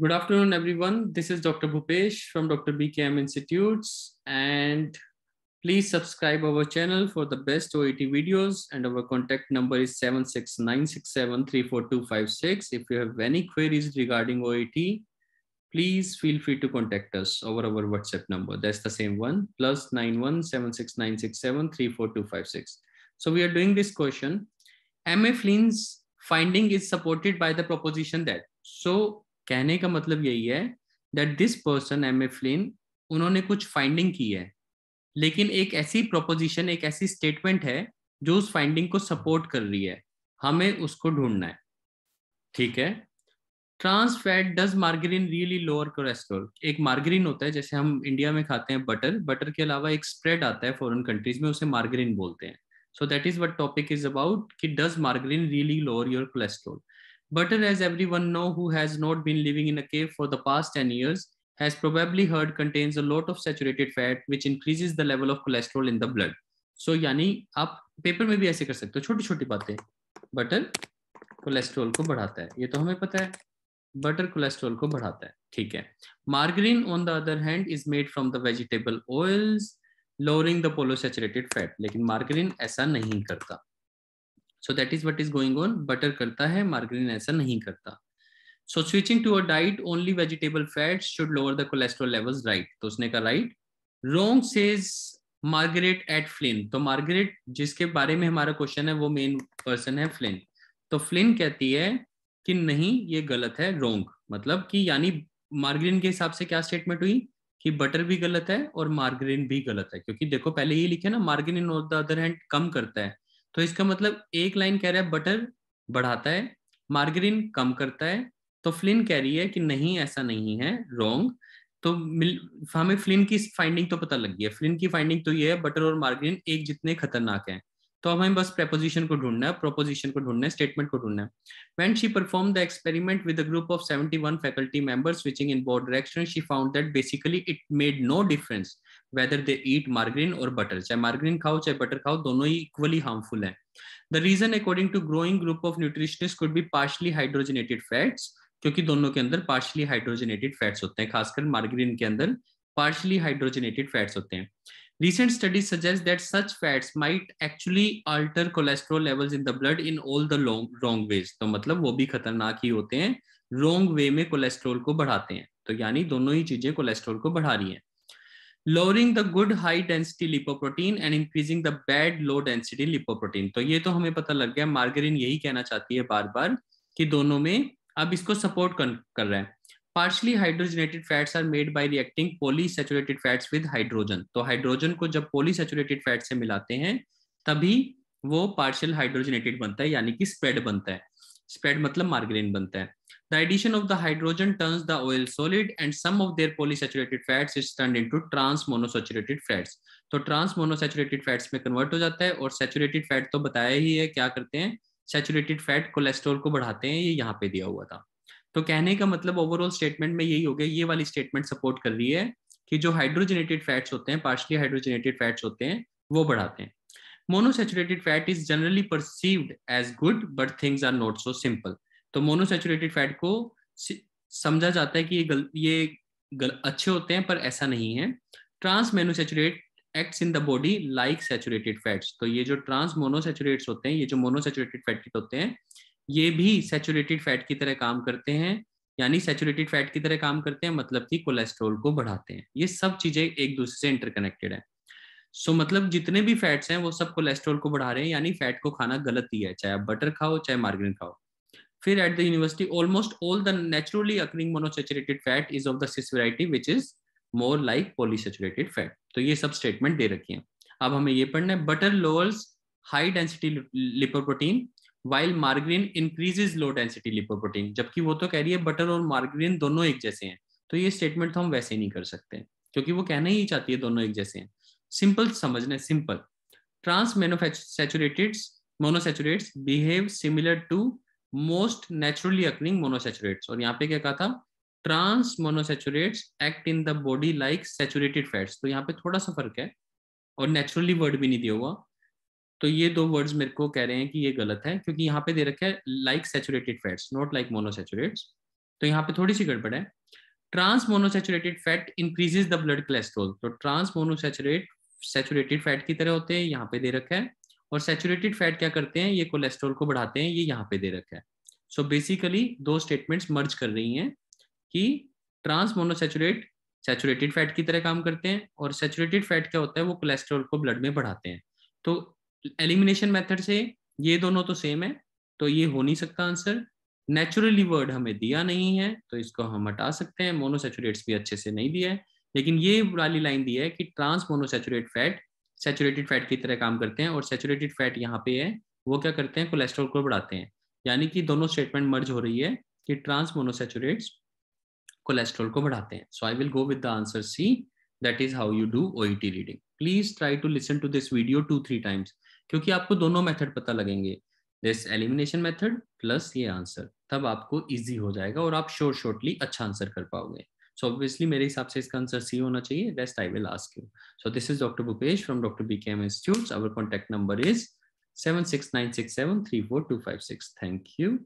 Good afternoon, everyone. This is Dr. Bhupesh from Dr. BKM Institutes, and please subscribe our channel for the best OET videos. And our contact number is 76967342256. If you have any queries regarding OET, please feel free to contact us over our WhatsApp number. That's the same one, +91 76967342256. So we are doing this question. M.A. Flynn's finding is supported by the proposition that. So कहने का मतलब यही है that this person M.A. Flynn उन्होंने कुछ finding की है, लेकिन एक ऐसी प्रोपोजिशन, एक ऐसी स्टेटमेंट है जो उस फाइंडिंग को सपोर्ट कर रही है. हमें उसको ढूंढना है. ठीक है. Trans fat does margarine really lower cholesterol. एक मार्गरीन होता है, जैसे हम इंडिया में खाते हैं बटर. बटर के अलावा एक स्प्रेड आता है फॉरेन कंट्रीज में, उसे मार्गरीन बोलते हैं. So that is what topic is about. कि does margarine really lower your cholesterol? Butter, as everyone know who has not been living in a cave for the past 10 years, has probably heard contains a lot of saturated fat which increases the level of cholesterol in the blood. So यानी आप paper में भी ऐसे कर सकते हो, छोटी छोटी बातें. बटर कोलेस्ट्रॉल को बढ़ाता है, ये तो हमें पता है. बटर कोलेस्ट्रॉल को बढ़ाता है. ठीक है. Margarine on the other hand is made from the vegetable oils lowering the polysaturated fat. लेकिन मार्गरीन ऐसा नहीं करता. So that is what is going on. Butter करता है, मार्गरीन ऐसा नहीं करता. So switching to a diet only vegetable fats should lower the cholesterol levels, right? तो उसने कहा right. Wrong says Margaret at Flynn. तो मार्गरेट जिसके बारे में हमारा क्वेश्चन है वो मेन पर्सन है फ्लिन. तो फ्लिन कहती है कि नहीं, ये गलत है, रोंग. मतलब कि यानी मार्गरीन के हिसाब से क्या स्टेटमेंट हुई कि बटर भी गलत है और मार्गरीन भी गलत है. क्योंकि देखो पहले ये लिखे ना, margarine on the other hand कम करता है. तो इसका मतलब एक लाइन कह रहा है बटर बढ़ाता है, मार्गरीन कम करता है. तो फ्लिन कह रही है कि नहीं, ऐसा नहीं है, रॉन्ग. तो हमें फ्लिन की फाइंडिंग तो पता लग गई है. फ्लिन की फाइंडिंग तो ये है बटर और मार्गरीन एक जितने खतरनाक हैं. तो हमें बस प्रेपोजिशन को ढूंढना है, प्रोपोजिशन को ढूंढना है, स्टेटमेंट को ढूंढना है. When she performed the experiment with a group of 71 faculty members switching in both directions, she found that basically it made no difference whether they eat margarine or butter. चाहे margarine खाओ चाहे butter खाओ, दोनों ही equally harmful हैं. The reason according to growing group of nutritionists could be partially hydrogenated fats, क्योंकि दोनों के अंदर partially hydrogenated fats होते हैं, खासकर margarine के अंदर partially hydrogenated fats होते हैं. Recent studies suggest that such fats might actually alter cholesterol levels in the blood in all the wrong ways. तो मतलब वो भी खतरनाक ही होते हैं, wrong way में कोलेस्ट्रॉल को बढ़ाते हैं. तो यानी दोनों ही चीजें कोलेस्ट्रॉल को बढ़ा रही हैं. Lowering the good high density lipoprotein and increasing the bad low density lipoprotein. तो ये तो हमें पता लग गया, मार्गरीन यही कहना चाहती है बार बार कि दोनों में अब इसको सपोर्ट कर रहा है. Partially hydrogenated fats are made by reacting polysaturated fats with hydrogen. तो हाइड्रोजन को जब polysaturated fat से मिलाते हैं तभी वो partial hydrogenated बनता है, यानी कि spread बनता है. Spread मतलब मार्गरीन बनता है. The addition of the hydrogen turns the oil solid and some of their polysaturated fats is turned into trans monosaturated fats. तो trans monosaturated fats में convert हो जाता है. और saturated fat तो बताया ही है क्या करते हैं, saturated fat कोलेस्ट्रॉल को बढ़ाते हैं, ये यहाँ पे दिया हुआ था. तो कहने का मतलब ओवरऑल स्टेटमेंट में यही हो गया, ये वाली स्टेटमेंट सपोर्ट कर रही है कि जो हाइड्रोजनेटेड फैट्स होते हैं, पार्शली हाइड्रोजनेटेड फैट्स होते हैं, वो बढ़ाते हैं. Monounsaturated fat is generally perceived as good but things are not so simple. तो मोनोसैचुरेटेड फैट को समझा जाता है कि ये अच्छे होते हैं, पर ऐसा नहीं है. Trans monosaturate acts in the body like saturated fats. तो ये जो ट्रांस मोनोसैचुरेट्स होते हैं, ये जो मोनोसैचुरेटेड फैट होते हैं, ये भी सैचुरेटेड फैट की तरह काम करते हैं. यानी सैचुरेटेड फैट की तरह काम करते हैं मतलब कि कोलेस्ट्रॉल को बढ़ाते हैं. ये सब चीजें एक दूसरे से इंटरकनेक्टेड है. सो मतलब जितने भी फैट्स हैं वो सब कोलेस्ट्रॉल को बढ़ा रहे हैं, यानी फैट को खाना गलत ही है, चाहे आप बटर खाओ चाहे मार्गरीन खाओ. फिर at the university almost all the naturally occurring monounsaturated fat is of the cis variety which is more like polyunsaturated fat. तो ये सब स्टेटमेंट दे रखी है. अब हमें ये पढ़ना है. Butter lowers high density lipoprotein while margarine increases low density lipoprotein. जबकि वो तो कह रही है बटर और मार्गरीन दोनों एक जैसे हैं. तो ये स्टेटमेंट तो हम वैसे नहीं कर सकते क्योंकि वो कहना ही चाहती है दोनों एक जैसे हैं. सिंपल समझना है, simple. Trans monosaturates behave similar to most naturally occurring monosaturates. और यहाँ पे क्या कहा था, trans monosaturates act in the body like saturated fats. तो यहाँ पे थोड़ा सा फर्क है और नेचुरली वर्ड भी नहीं दिया हुआ. तो ये दो वर्ड्स मेरे को कह रहे हैं कि ये गलत है, क्योंकि यहाँ पे दे रखा है like saturated fats, not like monosaturates. तो यहाँ पे थोड़ी सी गड़बड़ है। Trans monosaturated fat increases the blood cholesterol, तो ट्रांस सैचुरेटेड फैट की तरह होते हैं, यहाँ पे दे रखा है। और सैचुरेटेड फैट क्या करते हैं, ये कोलेस्ट्रॉल को बढ़ाते हैं, ये यहाँ पे दे रखा है। सो बेसिकली दो स्टेटमेंट्स मर्ज कर रही हैं कि ट्रांस मोनोसैचुरेट सैचुरेटेड फैट की तरह काम करते हैं, और सैचुरेटेड फैट क्या होता है, वो कोलेस्ट्रॉल को ब्लड में बढ़ाते हैं। तो एलिमिनेशन मेथड से ये दोनों तो सेम है, तो ये हो नहीं सकता आंसर। नेचुरली वर्ड हमें दिया नहीं है, तो इसको हम हटा सकते हैं। मोनोसैचुरेट्स भी अच्छे से नहीं दिया है, लेकिन ये वाली लाइन दी है कि ट्रांस मोनोसैचुरेट फैट सैचुरेटेड फैट की तरह काम करते हैं, और सैचुरेटेड फैट यहाँ पे है, वो क्या करते हैं, कोलेस्ट्रॉल को बढ़ाते हैं। यानी कि दोनों स्टेटमेंट मर्ज हो रही है कि ट्रांस मोनोसैचुरेट्स कोलेस्ट्रॉल को बढ़ाते हैं। So I will go with the answer C, that is how you do OET reading. Please try to listen to this video 2-3 times, क्योंकि आपको दोनों मेथड पता लगेंगे, दिस एलिमिनेशन मेथड प्लस ये आंसर, तब आपको इजी हो जाएगा और आप शॉर्टली अच्छा आंसर कर पाओगे। सो ऑब्वियसली मेरे हिसाब से इसका आंसर सी होना चाहिए, rest I will ask you. So this is doctor Bhupesh from doctor BKM institute. Our contact number is 7696734256। Thank you.